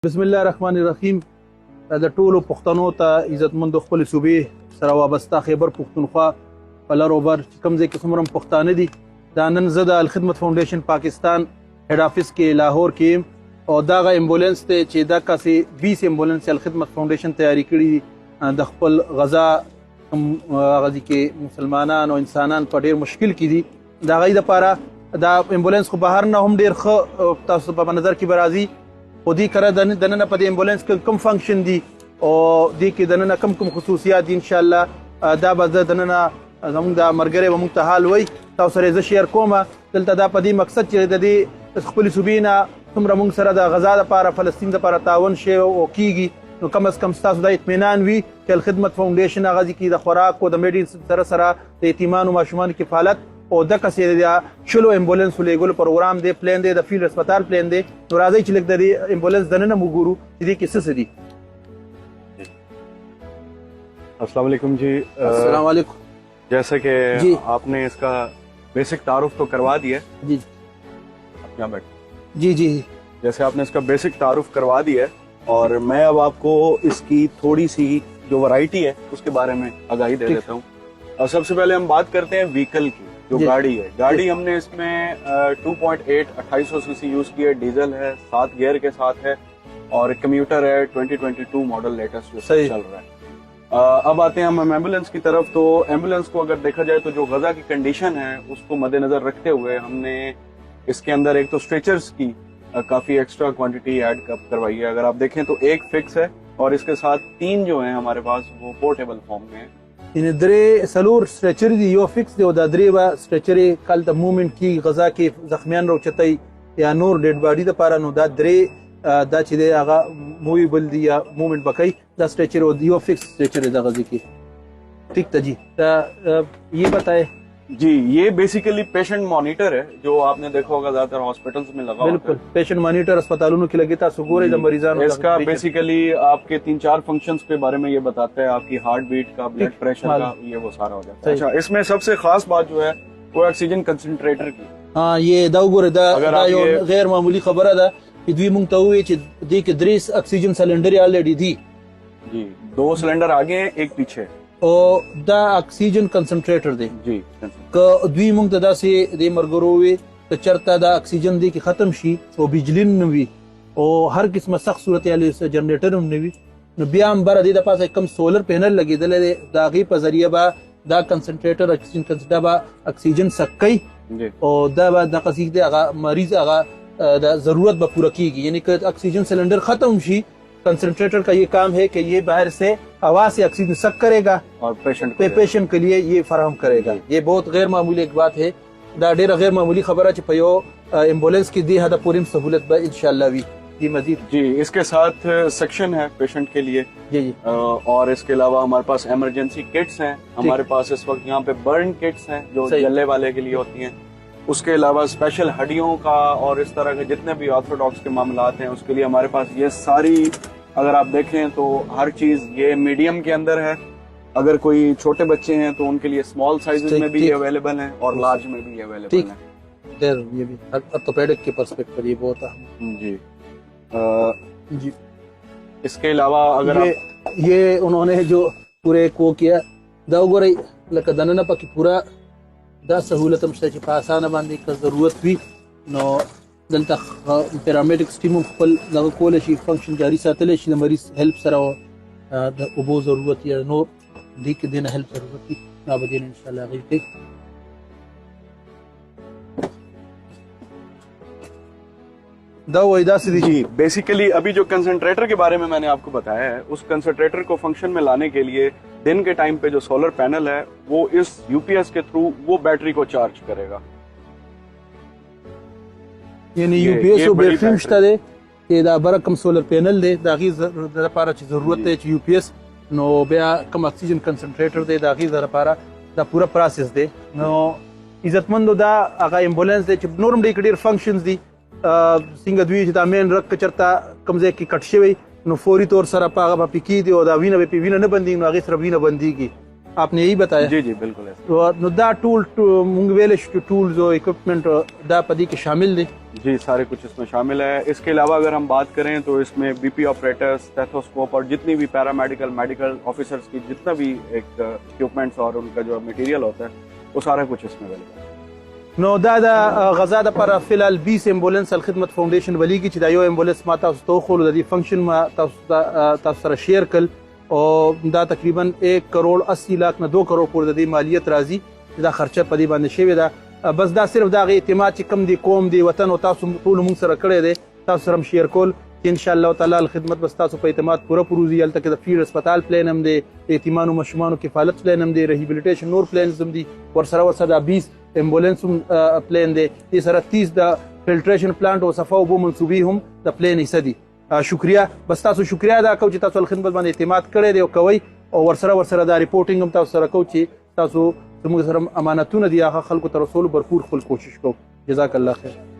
بسم الله الرحمن الرحیم. د ټولو پښتنو ته عزتمند خپل صوبې سره وابسته خیبر پښتونخوا په لر او بر چې کوم ځای کې څومره پښتانه دي دا نن زه د الخدمت فاونډیشن پاکستان هیډ افیس کې لاهور کې او دغه امبولانس ته چې دا کاسې 20 امبولانس الخدمت فاونډیشن تیاری کړي د خپل غذا غزي کې مسلمانان او انسانان په ډیر مشکل کې دي دا غي د لپاره دا امبولانس خو بهر نه هم ډیر ښه تاسو په نظر کې برازي او دی کړه د نن په امبولانس کې کوم فنکشن دي او دی کې د نن کوم خصوصیات دي ان شاء الله دا به د نن زموږ د مرګره به موږ ته حال وای تاسو سره زه شیر کوم دلته دا په دې مقصد چې د دې خپل صوبینا څومره موږ سره د غزا لپاره فلسطین لپاره تعاون شي او کیږي نو کم از کم تاسو د اطمینان وي چې الخدمت فاونډیشن غزي کې د خوراک او د میډیسن سره د یتیمان او ماشومان کفالت او د کسې د شلو امبولانس ولېګول پروګرام دی پلان دی د فیلډ هسپتال پلان دی نو راځي چې لږ د امبولانس دننه وګورو چې دې کې څه دي. السلام علیکم جی. السلام علیکم. جیسا کہ جی آپ نے اس کا بیسک تعارف تو کروا دیا ہے. جی آپ یہاں بیٹھ. جی جی جیسے آپ نے اس کا بیسک تعارف کروا دیا ہے اور میں اب آپ کو اس کی تھوڑی سی جو ورائٹی ہے اس کے بارے میں آگاہی دے دیتا ہوں. اور سب سے پہلے ہم بات کرتے ہیں وہیکل کی جو گاڑی ہے. گاڑی ہم نے اس میں 2.8 2800 سی سی یوز کی ہے, ڈیزل ہے, 7 گیئر کے ساتھ ہے اور کمیوٹر ہے 2022 ماڈل لیٹسٹ جو چل رہا ہے. اب آتے ہیں ہم ایمبولینس کی طرف. تو ایمبولینس کو اگر دیکھا جائے تو جو غزہ کی کنڈیشن ہے اس کو مد نظر رکھتے ہوئے ہم نے اس کے اندر ایک تو اسٹریچرز کی کافی ایکسٹرا کوانٹٹی ایڈ کروائی ہے. اگر آپ دیکھیں تو ایک فکس ہے اور اس کے ساتھ 3 جو ہیں ہمارے پاس وہ پورٹیبل فارم میں ہیں. یعنی درې سلور سټریچر دي یو فکس دی او دا درې به سټریچر کال د موومنت کی غذا کې زخمیان روچتای یا نور ډیډ باډي د پاره نو دا درې دا چې دی هغه موویبل دی یا موومنت بکای دا سټریچر او یو فکس سټریچر د غزي کې. ٹھیک ہے جی. یہ بتائے جی یہ بیسیکلی پیشنٹ مانیٹر ہے جو آپ نے دیکھا ہوگا زیادہ تر ہاسپٹلز میں لگا. بالکل پیشنٹ مانیٹر اسپتالوں کے لگے تاسو ګورئ د مریضانو اس کا بیسیکلی آپ کے 3-4 فنکشنز کے بارے میں یہ بتاتا ہے, آپ کی ہارٹ بیٹ کا, بلڈ پریشر کا, یہ وہ سارا ہو جاتا ہے. اچھا اس میں سب سے خاص بات جو ہے وہ آکسیجن کنسنٹریٹر کی. ہاں یہ دا وګورئ دا یو غیر معمولی خبره ده چې دوی مونږ ته وایي چې دې کې 3 اکسیجن سلنډر آلریډي دي. جی 2 سلنڈر آگے ہیں ایک پیچھے او دا اکسیجن کنسنټریټر دی. جی که دوی مونږ ته داسې د مرګرو وي که چرته دا اکسیجن دی کې ختم شي او بجلی نه وي او هر قسمه سخت صورت یا جنریټر هم نه وي نو بیا هم بره دې د پاسه کم سولر پینل لګېدلی دی د هغې په ذریعه به دا کنسنټریټر اکسیجن کنسنټریټر به اکسیجن سکوي او دا به دغه څه دی هغه مریض هغه د ضرورت به پوره کیږي. یعنی که اکسیجن سلنڈر ختم شي کنسنٹریٹر کا یہ کام ہے کہ یہ باہر سے ہوا سے آکسیجن سک کرے گا اور پیشنٹ کے لیے یہ فراہم کرے گا. یہ بہت غیر معمولی ایک بات ہے. دا ډیره غیر معمولی خبره چې په یو ایمبولینس کې دی هدا پوریم سہولت به ان شاء الله وی دی مزید. جی اس کے ساتھ سیکشن ہے پیشنٹ کے لیے. جی جی اور اس کے علاوہ ہمارے پاس ایمرجنسی کٹس ہیں. ہمارے پاس اس وقت یہاں پہ برن کٹس ہیں جو جلے والے کے لیے ہوتی ہیں. اس کے علاوہ اسپیشل ہڈیوں کا اور اس طرح کے جتنے بھی آرتھوڈاکس کے معاملات ہیں اس کے لیے ہمارے پاس یہ ساری اگر آپ دیکھیں تو ہر چیز یہ میڈیم کے اندر ہے. اگر کوئی چھوٹے بچے ہیں تو ان کے لیے اسمال سائزز میں بھی اویلیبل ہیں اور لارج میں بھی اویلیبل ہیں. دیر یہ بھی آرتھوپیڈک کے پرسپیکٹو یہ بہت اہم. جی جی اس کے علاوہ اگر یہ انہوں نے جو پورے کو کیا دا وګورئ لکه دننه پکې پورا دا سہولت هم شته چې په اسانه باندې که ضرورت وي نو دلته پیرامیډکس ټیم خپل دغه کولی شي فنکشن جاري ساتلی شي د مریض هیلپ سره د اوبو ضرورت یا نور دې کې دې نه هیلپ ضرورت وي نو به دې نه انشاءالله هغوی کوي. دا وایي داسې دي. جی بیسیکلی ابھی جو کنسنٹریٹر کے بارے میں نے آپ کو بتایا ہے اس کنسنٹریٹر کو فنکشن میں لانے کے لیے دن کے ٹائم پہ جو سولر پینل ہے وہ اس یو پی ایس کے تھرو وہ بیٹری کو چارج کرے گا. یعنی یو پی ایس او بیټري هم شته دی چې دا بره کوم سولر پینل دی د هغې لپاره چې ضرورت دی چې یو پی ایس نو بیا کوم اکسیجن کنسنټریټر دی د هغې لپاره دا پوره پروسس دی. نو عزتمندو دا هغه ایمبولینس دی چې نور هم ډېر ډېر فنکشنز دي څنګه دوی چې دا مین رګ که چېرته کوم ځای کې کټ شوی نو فوري طور سره په هغه به پکې دي او دا وینه به پې وینه نه بندېږي نو هغې سره وینه بندېږي. آپ نے یہی بتایا. جی جی بالکل نو دا ټول مونږ ویلی شو ټولز او اکوپمنټ دا په دې کې شامل دی जी सारे कुछ इसमें शामिल है। इसके अलावा अगर हम बात करें तो इसमें बीपी ऑपरेटर्स, स्टेथोस्कोप और जितनी भी पैरामेडिकल मेडिकल ऑफिसर्स की जितना भी एक इक्विपमेंट्स और उनका जो मटेरियल होता है वो सारा कुछ इसमें अवेलेबल है। نو دا د غزا د پر فلال 20 ایمبولانس الخدمت فاونډیشن ولیږي چې دا یو ایمبولانس ما تاسو ته خو د دې فنکشن ما تاسو سره شیر کړ او دا تقریبا 1 کروڑ 80 لاکھ نه 2 کروڑ پورې د دې مالیت راځي دا خرچه په دې باندې شوی دا بس دا صرف دا غي اعتماد چې کم دی قوم دی وطن او تاسو ټول موږ سره کړی دی تاسو سره شیر کول ان شاء الله تعالی الخدمت بس تاسو په اعتماد پوره پروزي ال تک د فری هسپتال پلان هم دی یتیمانو مشمانو کفالت پلان هم دی ریهابیلیټیشن نور پلانز هم دي ور سره دا 20 ایمبولانس پلان دی دې سره 30 د فلټریشن پلانټ او صفا او بو منسوبي هم د پلان حصہ دي شکریا بس تاسو شکریا ادا کوم چې تاسو الخدمت باندې اعتماد کړی دی او کوي او ور سره دا ریپورټینګ هم تاسو سره کوم چې تاسو زموږ سره امانتونه دي هغه خلکو ته رسول برپور خپل کوشش کوو جزاک الله خیر